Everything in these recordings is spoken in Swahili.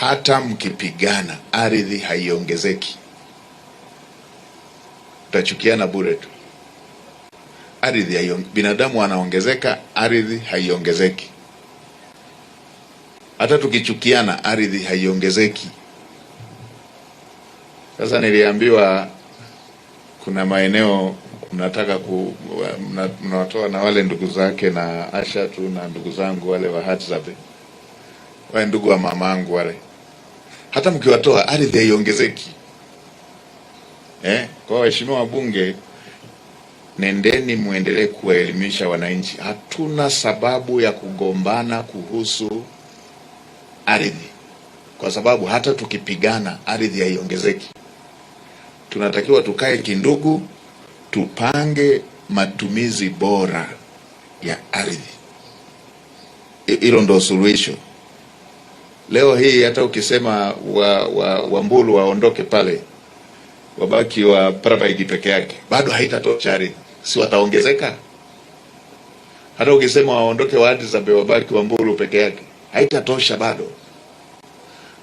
hata mkipigana ardhi haiongezeki, utachukiana bure tu. Binadamu anaongezeka, ardhi haiongezeki. Hata tukichukiana ardhi haiongezeki. Sasa niliambiwa kuna maeneo mnataka mnawatoa na wale ndugu zake na Asha tu na ndugu zangu wale wa Hadzabe, wale ndugu wa mamangu wale, hata mkiwatoa ardhi haiongezeki. Kwa waheshimiwa wabunge, nendeni muendelee kuwaelimisha wananchi. Hatuna sababu ya kugombana kuhusu ardhi, kwa sababu hata tukipigana ardhi haiongezeki. Tunatakiwa tukae kindugu, tupange matumizi bora ya ardhi. Hilo ndo suluhisho. Leo hii hata ukisema Wambulu waondoke pale, wabaki wa Pride peke yake, bado haitatosha ardhi. Si wataongezeka? Hata ukisema waondoke wa Hadzabe, wabaki Wambulu peke yake, haitatosha bado.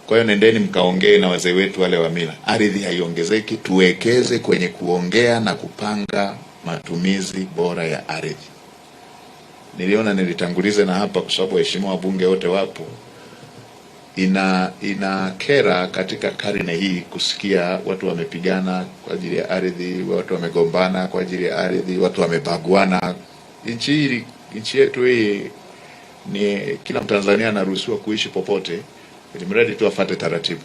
Kwa hiyo nendeni mkaongee na wazee wetu wale wa mila. Ardhi haiongezeki, tuwekeze kwenye kuongea na kupanga matumizi bora ya ardhi. Niliona nilitangulize na hapa kwa sababu waheshimiwa wabunge wote wapo. Inakera katika karne hii kusikia watu wamepigana kwa ajili ya ardhi, watu wamegombana kwa ajili ya ardhi, watu wamebaguana. Nchi yetu hii ni kila Mtanzania anaruhusiwa kuishi popote, ili mradi tu afuate taratibu.